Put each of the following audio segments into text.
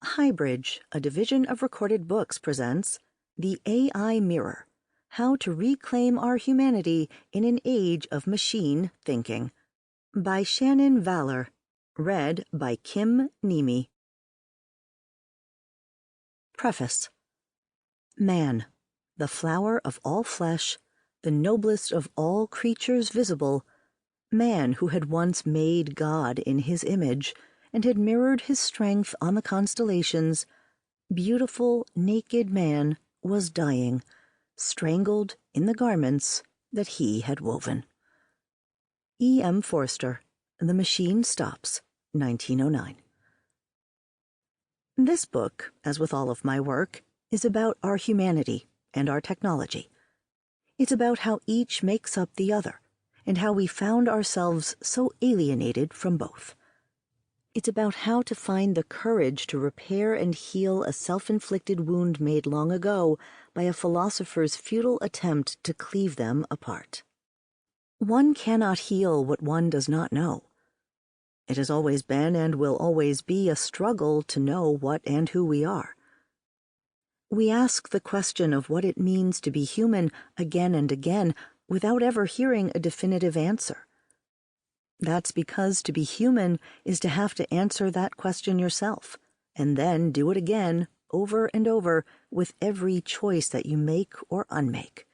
HighBridge, a division of Recorded Books, presents The AI Mirror: How to Reclaim Our Humanity in an Age of Machine Thinking, by Shannon Vallor, read by Niemi. Preface. Man, the flower of all flesh, the noblest of all creatures visible, man who had once made God in his image and had mirrored his strength on the constellations, beautiful, naked man was dying, strangled in the garments that he had woven. E. M. Forster, The Machine Stops, 1909. This book, as with all of my work, is about our humanity and our technology. It's about how each makes up the other, and how we found ourselves so alienated from both. It's about how to find the courage to repair and heal a self-inflicted wound made long ago by a philosopher's futile attempt to cleave them apart. One cannot heal what one does not know. It has always been and will always be a struggle to know what and who we are. We ask the question of what it means to be human again and again without ever hearing a definitive answer. That's because to be human is to have to answer that question yourself, and then do it again, over and over, with every choice that you make or unmake.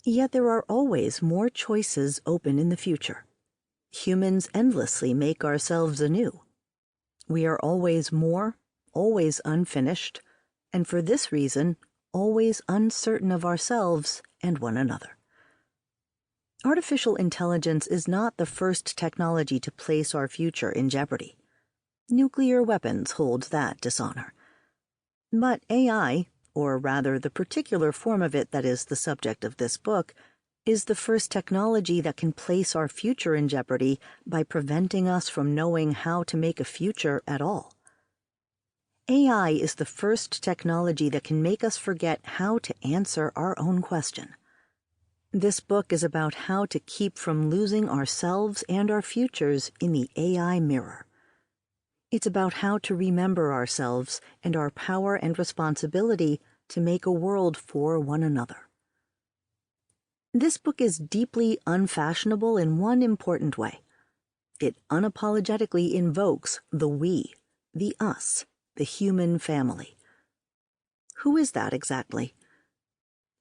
Yet there are always more choices open in the future. Humans endlessly make ourselves anew. We are always more, always unfinished, and for this reason, always uncertain of ourselves and one another. Artificial intelligence is not the first technology to place our future in jeopardy. Nuclear weapons hold that dishonor. But AI, or rather the particular form of it that is the subject of this book, is the first technology that can place our future in jeopardy by preventing us from knowing how to make a future at all. AI is the first technology that can make us forget how to answer our own question. This book is about how to keep from losing ourselves and our futures in the AI mirror. It's about how to remember ourselves and our power and responsibility to make a world for one another. This book is deeply unfashionable in one important way. It unapologetically invokes the we, the us, the human family. Who is that exactly?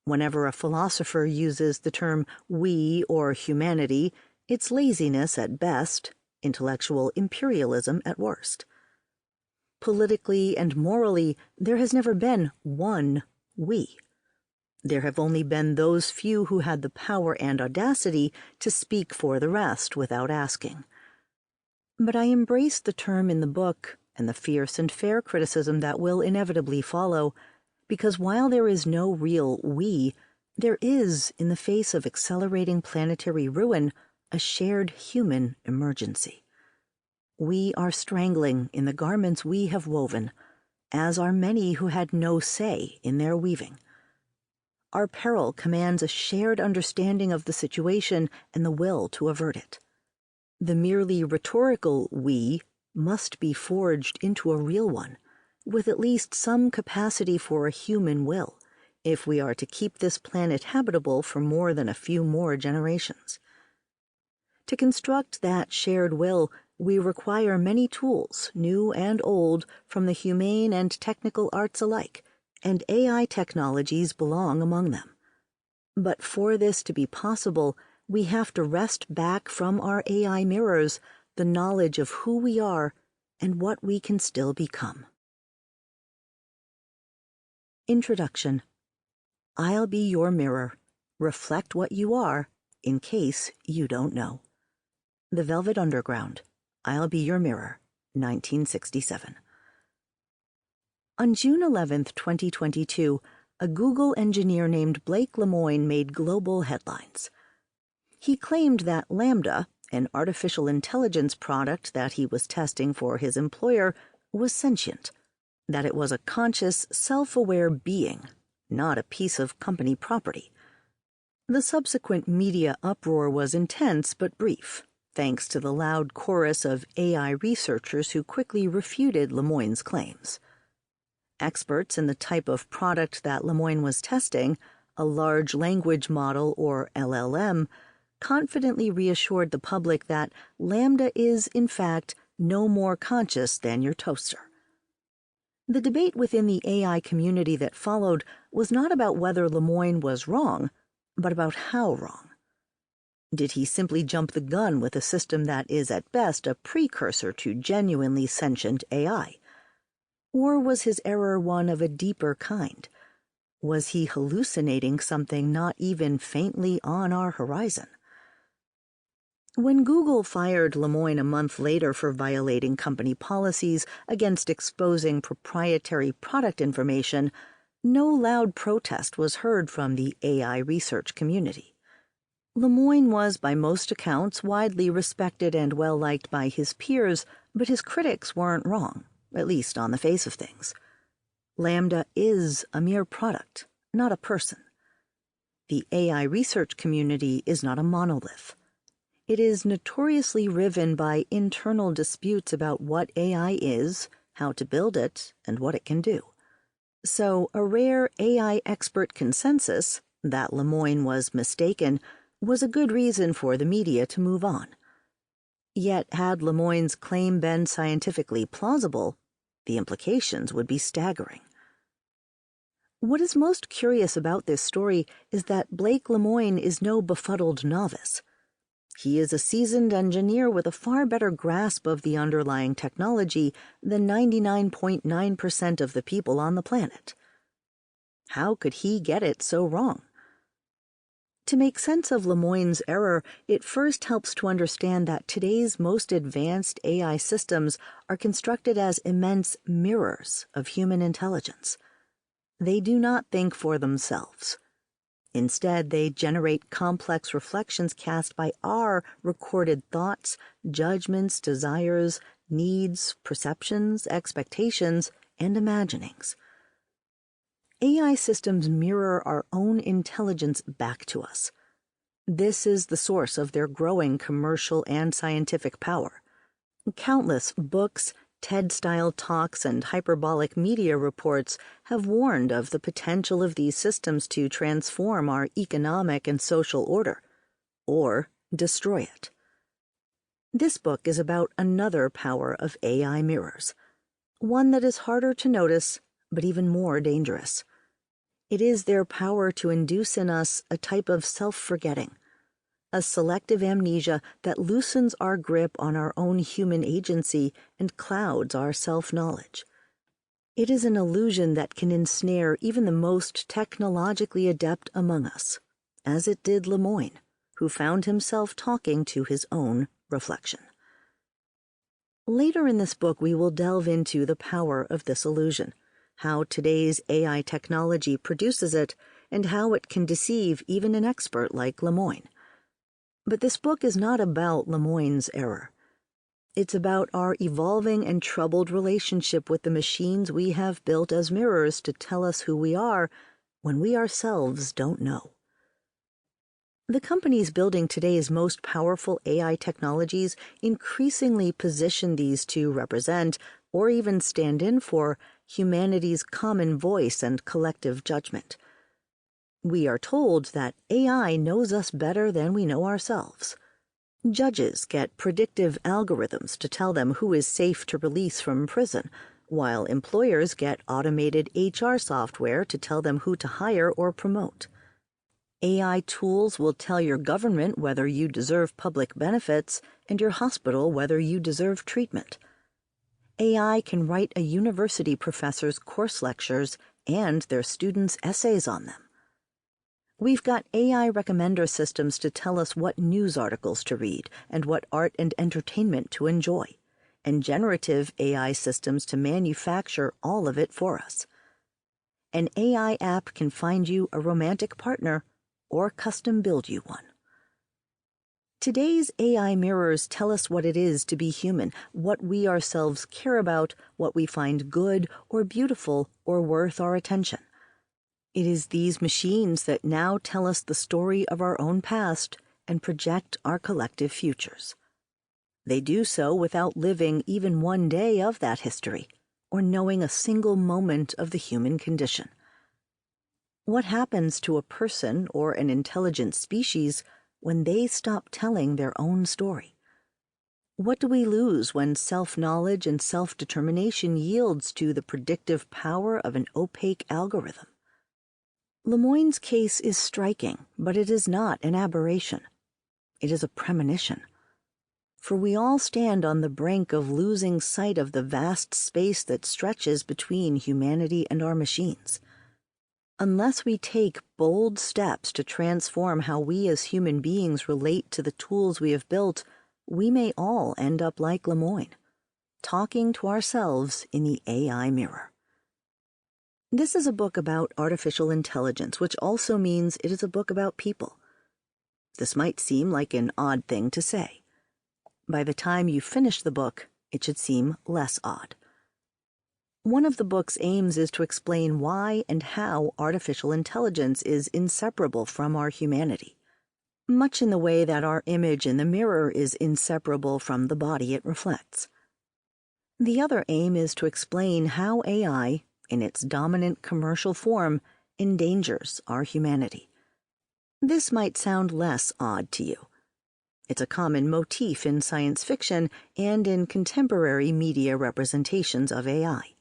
Whenever a philosopher uses the term we or humanity, it's laziness at best, intellectual imperialism at worst. Politically and morally, there has never been one we. There have only been those few who had the power and audacity to speak for the rest without asking. But I embrace the term in the book and the fierce and fair criticism that will inevitably follow, because while there is no real we, there is, in the face of accelerating planetary ruin, a shared human emergency. We are strangling in the garments we have woven, as are many who had no say in their weaving. Our peril commands a shared understanding of the situation and the will to avert it. The merely rhetorical we must be forged into a real one, with at least some capacity for a human will, if we are to keep this planet habitable for more than a few more generations. To construct that shared will, we require many tools, new and old, from the humane and technical arts alike, and AI technologies belong among them. But for this to be possible, we have to wrest back from our AI mirrors the knowledge of who we are and what we can still become. Introduction. I'll be your mirror. Reflect what you are, in case you don't know. The Velvet Underground. I'll Be Your Mirror, 1967. On June 11, 2022, a Google engineer named Blake Lemoine made global headlines. He claimed that Lambda, an artificial intelligence product that he was testing for his employer, was sentient, that it was a conscious, self-aware being, not a piece of company property. The subsequent media uproar was intense but brief, thanks to the loud chorus of AI researchers who quickly refuted Lemoine's claims. Experts in the type of product that Lemoine was testing, a large language model or LLM, confidently reassured the public that LaMDA is, in fact, no more conscious than your toaster. The debate within the AI community that followed was not about whether Lemoine was wrong, but about how wrong. Did he simply jump the gun with a system that is at best a precursor to genuinely sentient AI? Or was his error one of a deeper kind? Was he hallucinating something not even faintly on our horizon? When Google fired Lemoine a month later for violating company policies against exposing proprietary product information, no loud protest was heard from the AI research community. Lemoine was, by most accounts, widely respected and well-liked by his peers, but his critics weren't wrong, at least on the face of things. LaMDA is a mere product, not a person. The AI research community is not a monolith. It is notoriously riven by internal disputes about what AI is, how to build it, and what it can do. So a rare AI expert consensus that Lemoine was mistaken was a good reason for the media to move on. Yet had Lemoine's claim been scientifically plausible, the implications would be staggering. What is most curious about this story is that Blake Lemoine is no befuddled novice. He is a seasoned engineer with a far better grasp of the underlying technology than 99.9% of the people on the planet. How could he get it so wrong? To make sense of Lemoine's error, it first helps to understand that today's most advanced AI systems are constructed as immense mirrors of human intelligence. They do not think for themselves. Instead, they generate complex reflections cast by our recorded thoughts, judgments, desires, needs, perceptions, expectations, and imaginings. AI systems mirror our own intelligence back to us. This is the source of their growing commercial and scientific power. Countless books, TED-style talks, and hyperbolic media reports have warned of the potential of these systems to transform our economic and social order, or destroy it. This book is about another power of AI mirrors, one that is harder to notice, but even more dangerous. It is their power to induce in us a type of self-forgetting, a selective amnesia that loosens our grip on our own human agency and clouds our self-knowledge. It is an illusion that can ensnare even the most technologically adept among us, as it did Lemoine, who found himself talking to his own reflection. Later in this book, we will delve into the power of this illusion, how today's AI technology produces it, and how it can deceive even an expert like Lemoine. But this book is not about Lemoine's error. It's about our evolving and troubled relationship with the machines we have built as mirrors to tell us who we are when we ourselves don't know. The companies building today's most powerful AI technologies increasingly position these to represent, or even stand in for, humanity's common voice and collective judgment. We are told that AI knows us better than we know ourselves. Judges get predictive algorithms to tell them who is safe to release from prison, while employers get automated HR software to tell them who to hire or promote. AI tools will tell your government whether you deserve public benefits and your hospital whether you deserve treatment. AI can write a university professor's course lectures and their students' essays on them. We've got AI recommender systems to tell us what news articles to read and what art and entertainment to enjoy, and generative AI systems to manufacture all of it for us. An AI app can find you a romantic partner or custom build you one. Today's AI mirrors tell us what it is to be human, what we ourselves care about, what we find good or beautiful or worth our attention. It is these machines that now tell us the story of our own past and project our collective futures. They do so without living even one day of that history, or knowing a single moment of the human condition. What happens to a person or an intelligent species when they stop telling their own story? What do we lose when self-knowledge and self-determination yields to the predictive power of an opaque algorithm? Lemoyne's case is striking, but it is not an aberration. It is a premonition. For we all stand on the brink of losing sight of the vast space that stretches between humanity and our machines. Unless we take bold steps to transform how we as human beings relate to the tools we have built, we may all end up like Lemoyne, talking to ourselves in the AI mirror. This is a book about artificial intelligence, which also means it is a book about people. This might seem like an odd thing to say. By the time you finish the book, it should seem less odd. One of the book's aims is to explain why and how artificial intelligence is inseparable from our humanity, much in the way that our image in the mirror is inseparable from the body it reflects. The other aim is to explain how AI, in its dominant commercial form, endangers our humanity. This might sound less odd to you. It's a common motif in science fiction and in contemporary media representations of AI.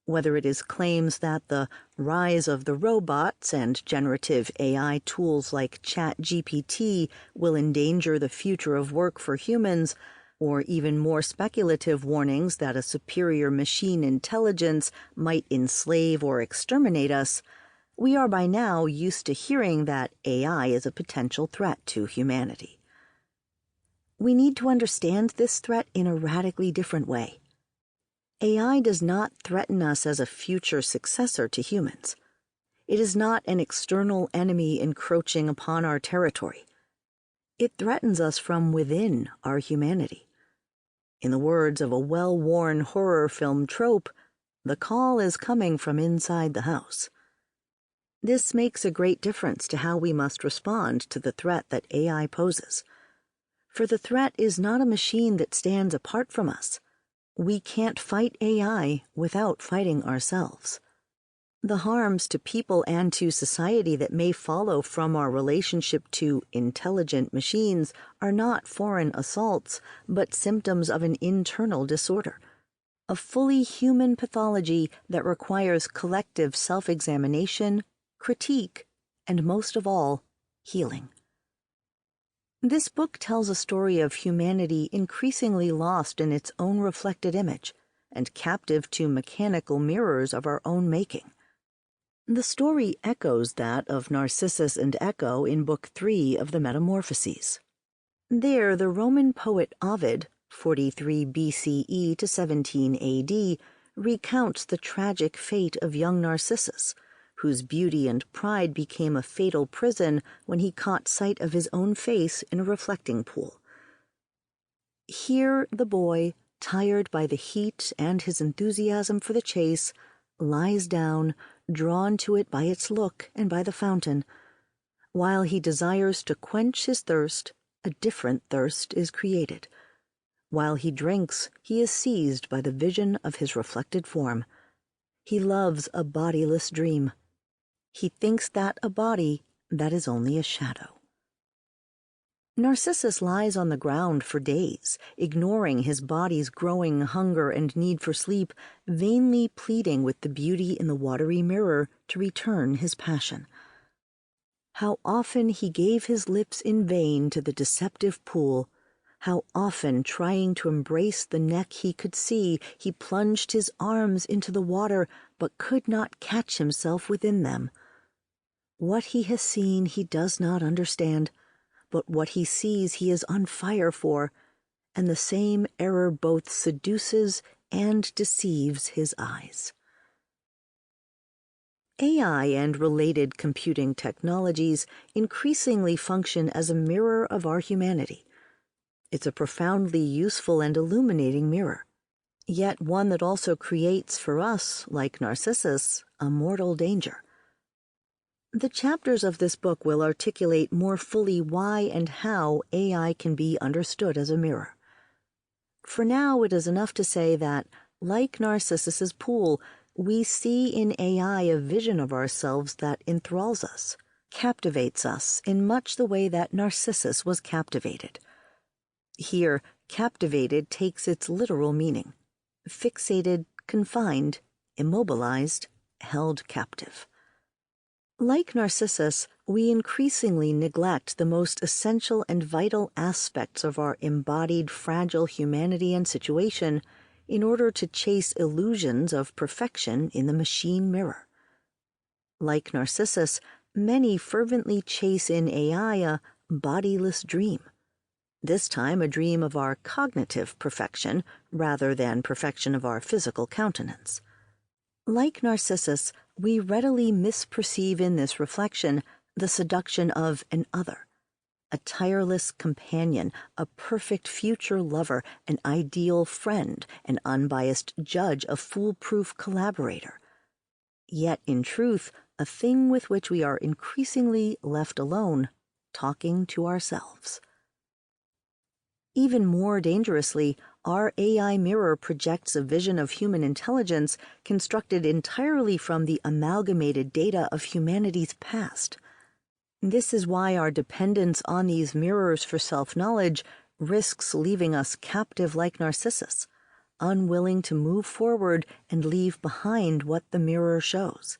Whether it is claims that the rise of the robots and generative AI tools like ChatGPT will endanger the future of work for humans, or even more speculative warnings that a superior machine intelligence might enslave or exterminate us, we are by now used to hearing that AI is a potential threat to humanity. We need to understand this threat in a radically different way. AI does not threaten us as a future successor to humans. It is not an external enemy encroaching upon our territory. It threatens us from within our humanity. In the words of a well-worn horror film trope, the call is coming from inside the house. This makes a great difference to how we must respond to the threat that AI poses. For the threat is not a machine that stands apart from us. We can't fight AI without fighting ourselves. The harms to people and to society that may follow from our relationship to intelligent machines are not foreign assaults, but symptoms of an internal disorder, a fully human pathology that requires collective self-examination, critique, and most of all, healing. This book tells a story of humanity increasingly lost in its own reflected image and captive to mechanical mirrors of our own making. The story echoes that of Narcissus and Echo in Book 3 of the Metamorphoses. There, the Roman poet Ovid, 43 BCE to 17 AD, recounts the tragic fate of young Narcissus, whose beauty and pride became a fatal prison when he caught sight of his own face in a reflecting pool. Here the boy, tired by the heat and his enthusiasm for the chase, lies down, drawn to it by its look and by the fountain. While he desires to quench his thirst, a different thirst is created. While he drinks, he is seized by the vision of his reflected form. He loves a bodiless dream. He thinks that a body that is only a shadow. Narcissus lies on the ground for days, ignoring his body's growing hunger and need for sleep, vainly pleading with the beauty in the watery mirror to return his passion. How often he gave his lips in vain to the deceptive pool, how often, trying to embrace the neck he could see, he plunged his arms into the water but could not catch himself within them. What he has seen he does not understand, but what he sees he is on fire for, and the same error both seduces and deceives his eyes. AI and related computing technologies increasingly function as a mirror of our humanity. It's a profoundly useful and illuminating mirror, yet one that also creates for us, like Narcissus, a mortal danger. The chapters of this book will articulate more fully why and how AI can be understood as a mirror. For now, it is enough to say that Like Narcissus's pool, we see in AI a vision of ourselves that enthralls us, captivates us in much the way that Narcissus was captivated. Here, captivated takes its literal meaning: fixated, confined, immobilized, held captive. Like Narcissus, we increasingly neglect the most essential and vital aspects of our embodied fragile humanity and situation in order to chase illusions of perfection in the machine mirror. Like Narcissus, many fervently chase in AI a bodiless dream. This time a dream of our cognitive perfection rather than perfection of our physical countenance. Like Narcissus, we readily misperceive in this reflection the seduction of an other, a tireless companion, a perfect future lover, an ideal friend, an unbiased judge, a foolproof collaborator. Yet, in truth, a thing with which we are increasingly left alone, talking to ourselves. Even more dangerously, our AI mirror projects a vision of human intelligence constructed entirely from the amalgamated data of humanity's past. This is why our dependence on these mirrors for self-knowledge risks leaving us captive like Narcissus, unwilling to move forward and leave behind what the mirror shows.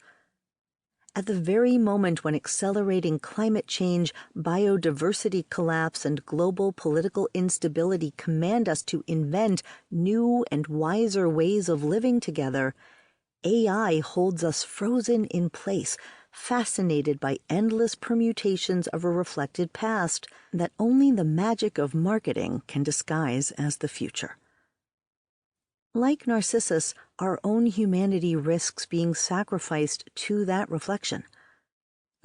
At the very moment when accelerating climate change, biodiversity collapse, and global political instability command us to invent new and wiser ways of living together, AI holds us frozen in place, fascinated by endless permutations of a reflected past that only the magic of marketing can disguise as the future. Like Narcissus, our own humanity risks being sacrificed to that reflection.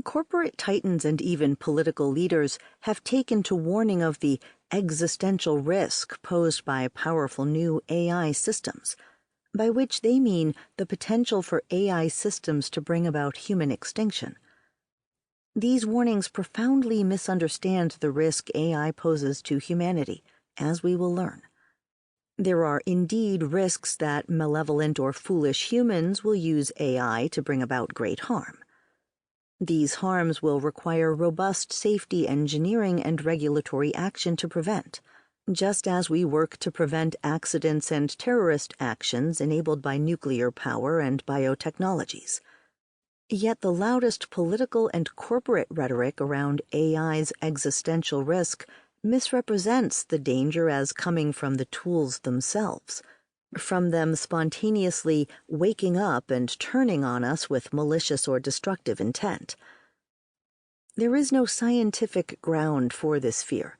Corporate titans and even political leaders have taken to warning of the existential risk posed by powerful new AI systems, by which they mean the potential for AI systems to bring about human extinction. These warnings profoundly misunderstand the risk AI poses to humanity, as we will learn. There are indeed risks that malevolent or foolish humans will use AI to bring about great harm. These harms will require robust safety engineering and regulatory action to prevent, just as we work to prevent accidents and terrorist actions enabled by nuclear power and biotechnologies. Yet the loudest political and corporate rhetoric around AI's existential risk misrepresents the danger as coming from the tools themselves, from them spontaneously waking up and turning on us with malicious or destructive intent. There is no scientific ground for this fear.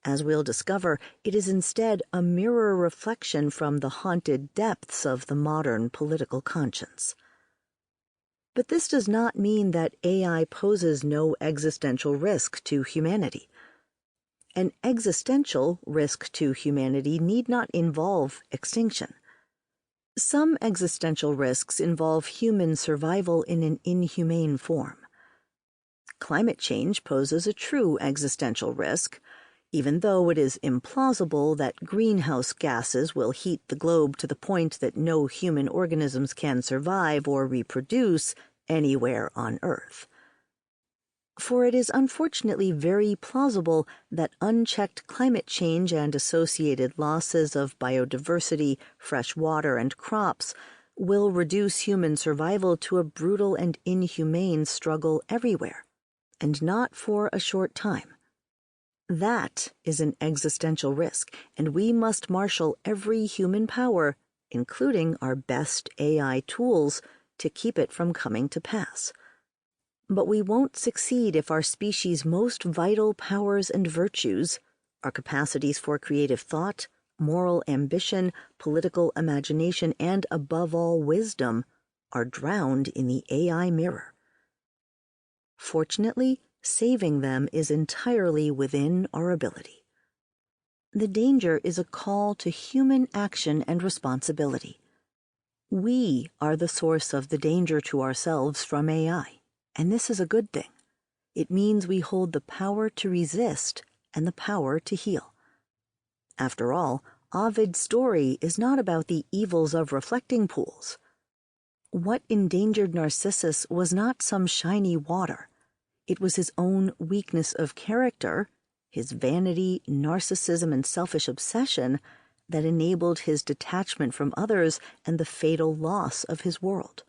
As we'll discover, it is instead a mirror reflection from the haunted depths of the modern political conscience. But this does not mean that AI poses no existential risk to humanity. An existential risk to humanity need not involve extinction. Some existential risks involve human survival in an inhumane form. Climate change poses a true existential risk, even though it is implausible that greenhouse gases will heat the globe to the point that no human organisms can survive or reproduce anywhere on Earth. For it is unfortunately very plausible that unchecked climate change and associated losses of biodiversity, fresh water, and crops will reduce human survival to a brutal and inhumane struggle everywhere, and not for a short time. That is an existential risk, and we must marshal every human power, including our best AI tools, to keep it from coming to pass. But we won't succeed if our species' most vital powers and virtues, our capacities for creative thought, moral ambition, political imagination, and above all wisdom, are drowned in the AI mirror. Fortunately, saving them is entirely within our ability. The danger is a call to human action and responsibility. We are the source of the danger to ourselves from AI. And this is a good thing. It means we hold the power to resist and the power to heal. After all, Ovid's story is not about the evils of reflecting pools. What endangered Narcissus was not some shiny water. It was his own weakness of character, his vanity, narcissism, and selfish obsession that enabled his detachment from others and the fatal loss of his world.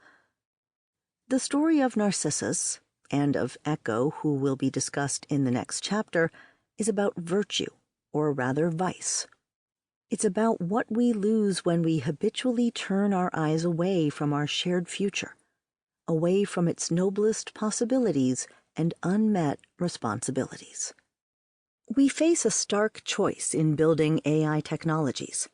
The story of Narcissus, and of Echo, who will be discussed in the next chapter, is about virtue, or rather vice. It's about what we lose when we habitually turn our eyes away from our shared future, away from its noblest possibilities and unmet responsibilities. We face a stark choice in building AI technologies.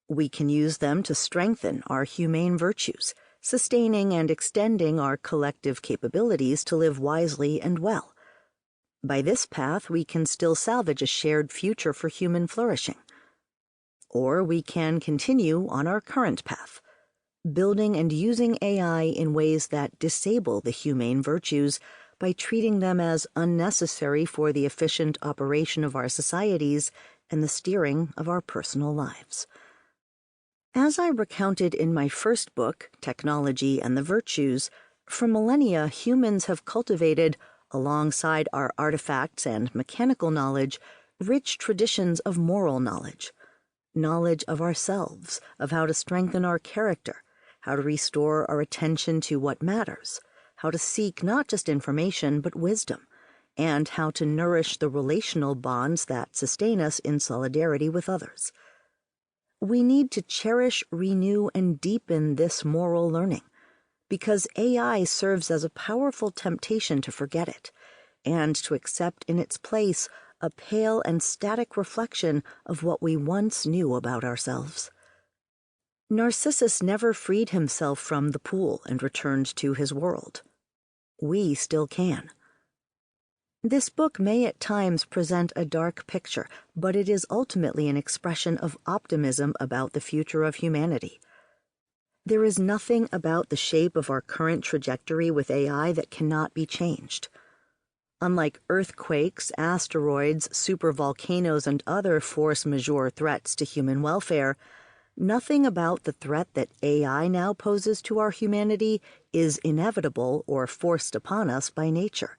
We can use them to strengthen our humane virtues, sustaining and extending our collective capabilities to live wisely and well. By this path, we can still salvage a shared future for human flourishing. Or we can continue on our current path, building and using AI in ways that disable the humane virtues by treating them as unnecessary for the efficient operation of our societies and the steering of our personal lives. As I recounted in my first book, Technology and the Virtues, for millennia humans have cultivated, alongside our artifacts and mechanical knowledge, rich traditions of moral knowledge of ourselves, of how to strengthen our character, how to restore our attention to what matters, how to seek not just information but wisdom, and how to nourish the relational bonds that sustain us in solidarity with others. We need to cherish, renew, and deepen this moral learning, because AI serves as a powerful temptation to forget it, and to accept in its place a pale and static reflection of what we once knew about ourselves. Narcissus never freed himself from the pool and returned to his world. We still can. This book may at times present a dark picture, but it is ultimately an expression of optimism about the future of humanity. There is nothing about the shape of our current trajectory with AI that cannot be changed. Unlike earthquakes, asteroids, supervolcanoes, and other force majeure threats to human welfare, nothing about the threat that AI now poses to our humanity is inevitable or forced upon us by nature.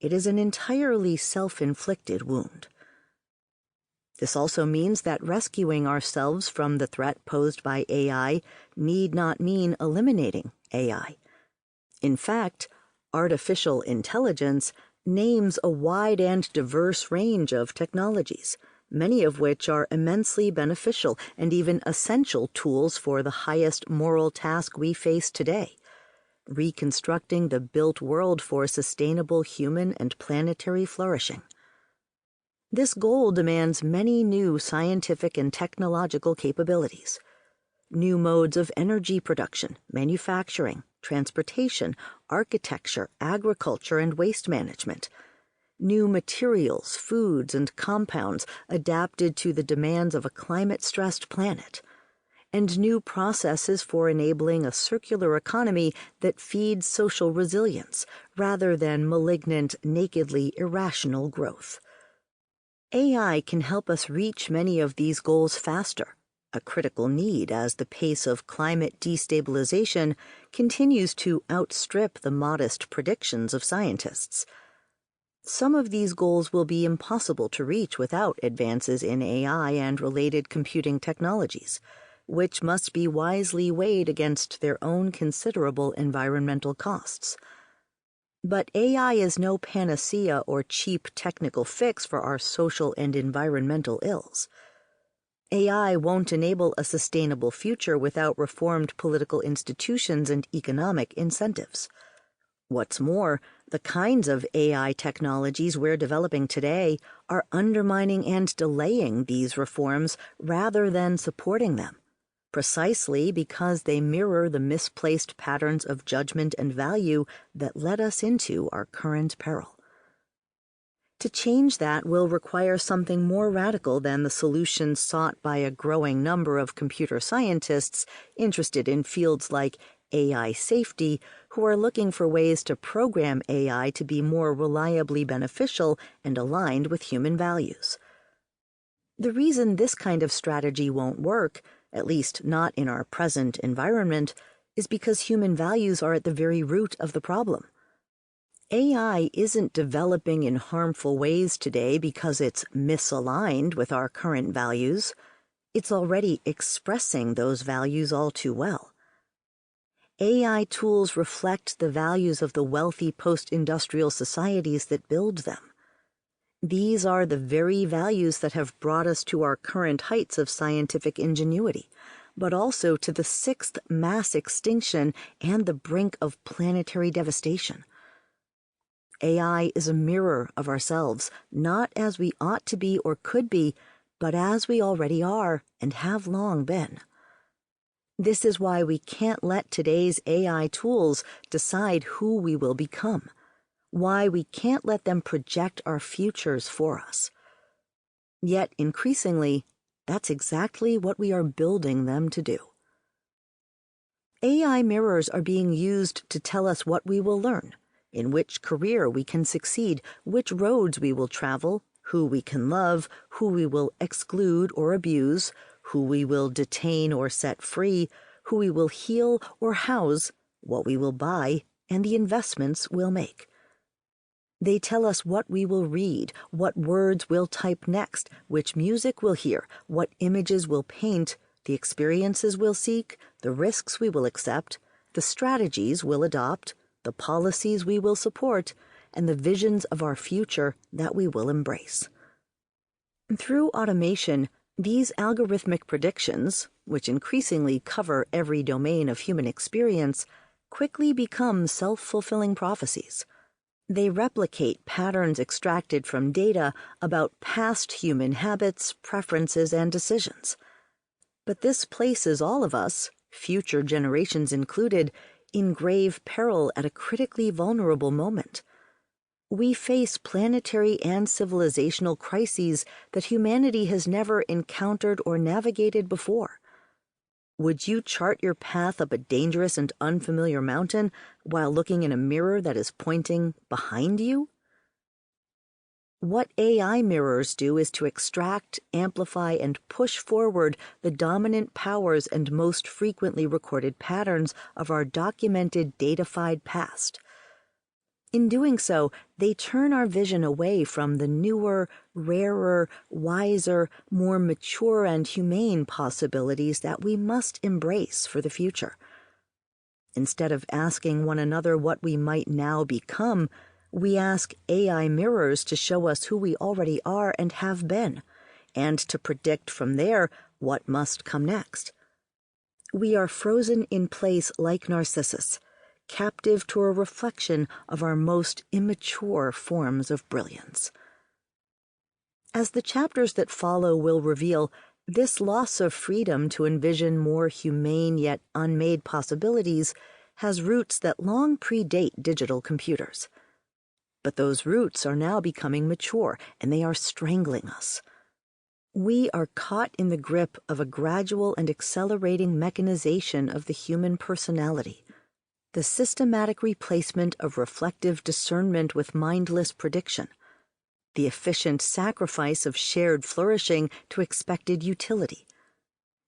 It is an entirely self-inflicted wound. This also means that rescuing ourselves from the threat posed by AI need not mean eliminating AI. In fact, artificial intelligence names a wide and diverse range of technologies, many of which are immensely beneficial and even essential tools for the highest moral task we face today: reconstructing the built world for sustainable human and planetary flourishing. This goal demands many new scientific and technological capabilities, new modes of energy production, manufacturing, transportation, architecture, agriculture, and waste management, new materials, foods, and compounds adapted to the demands of a climate-stressed planet, and new processes for enabling a circular economy that feeds social resilience rather than malignant, nakedly irrational growth. AI can help us reach many of these goals faster, a critical need as the pace of climate destabilization continues to outstrip the modest predictions of scientists. Some of these goals will be impossible to reach without advances in AI and related computing technologies, which must be wisely weighed against their own considerable environmental costs. But AI is no panacea or cheap technical fix for our social and environmental ills. AI won't enable a sustainable future without reformed political institutions and economic incentives. What's more, the kinds of AI technologies we're developing today are undermining and delaying these reforms rather than supporting them, precisely because they mirror the misplaced patterns of judgment and value that led us into our current peril. To change that will require something more radical than the solutions sought by a growing number of computer scientists interested in fields like AI safety, who are looking for ways to program AI to be more reliably beneficial and aligned with human values. The reason this kind of strategy won't work, at least not in our present environment, is because human values are at the very root of the problem. AI isn't developing in harmful ways today because it's misaligned with our current values. It's already expressing those values all too well. AI tools reflect the values of the wealthy post-industrial societies that build them. These are the very values that have brought us to our current heights of scientific ingenuity, but also to the sixth mass extinction and the brink of planetary devastation. AI is a mirror of ourselves, not as we ought to be or could be, but as we already are and have long been. This is why we can't let today's AI tools decide who we will become, why we can't let them project our futures for us. Yet, increasingly, that's exactly what we are building them to do. AI mirrors are being used to tell us what we will learn, in which career we can succeed, which roads we will travel, who we can love, who we will exclude or abuse, who we will detain or set free, who we will heal or house, what we will buy, and the investments we'll make. They tell us what we will read, what words we'll type next, which music we'll hear, what images we'll paint, the experiences we'll seek, the risks we will accept, the strategies we'll adopt, the policies we will support, and the visions of our future that we will embrace. Through automation, these algorithmic predictions, which increasingly cover every domain of human experience, quickly become self-fulfilling prophecies. They replicate patterns extracted from data about past human habits, preferences, and decisions. But this places all of us, future generations included, in grave peril at a critically vulnerable moment. We face planetary and civilizational crises that humanity has never encountered or navigated before. Would you chart your path up a dangerous and unfamiliar mountain while looking in a mirror that is pointing behind you? What AI mirrors do is to extract, amplify, and push forward the dominant powers and most frequently recorded patterns of our documented, datafied past. In doing so, they turn our vision away from the newer, rarer, wiser, more mature and humane possibilities that we must embrace for the future. Instead of asking one another what we might now become, we ask AI mirrors to show us who we already are and have been, and to predict from there what must come next. We are frozen in place like Narcissus, captive to a reflection of our most immature forms of brilliance. As the chapters that follow will reveal, this loss of freedom to envision more humane yet unmade possibilities has roots that long predate digital computers. But those roots are now becoming mature, and they are strangling us. We are caught in the grip of a gradual and accelerating mechanization of the human personality, the systematic replacement of reflective discernment with mindless prediction, the efficient sacrifice of shared flourishing to expected utility,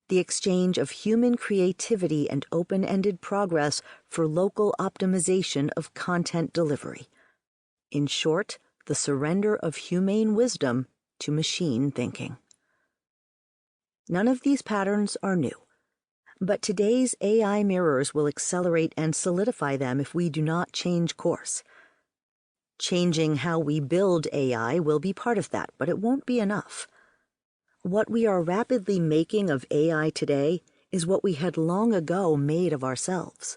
the exchange of human creativity and open-ended progress for local optimization of content delivery. In short, the surrender of humane wisdom to machine thinking. None of these patterns are new. But today's AI mirrors will accelerate and solidify them if we do not change course. Changing how we build AI will be part of that, but it won't be enough. What we are rapidly making of AI today is what we had long ago made of ourselves.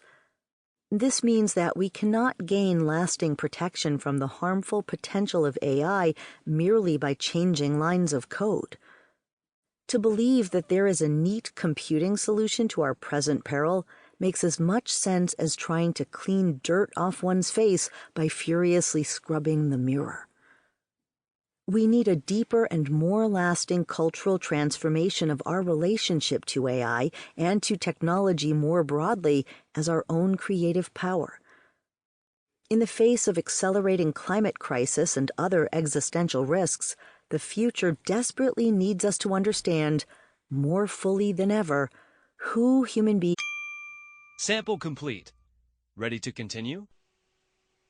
This means that we cannot gain lasting protection from the harmful potential of AI merely by changing lines of code. To believe that there is a neat computing solution to our present peril makes as much sense as trying to clean dirt off one's face by furiously scrubbing the mirror. We need a deeper and more lasting cultural transformation of our relationship to AI and to technology more broadly as our own creative power. In the face of accelerating climate crisis and other existential risks, The future desperately needs us to understand, more fully than ever, who human beings. Sample complete. Ready to continue?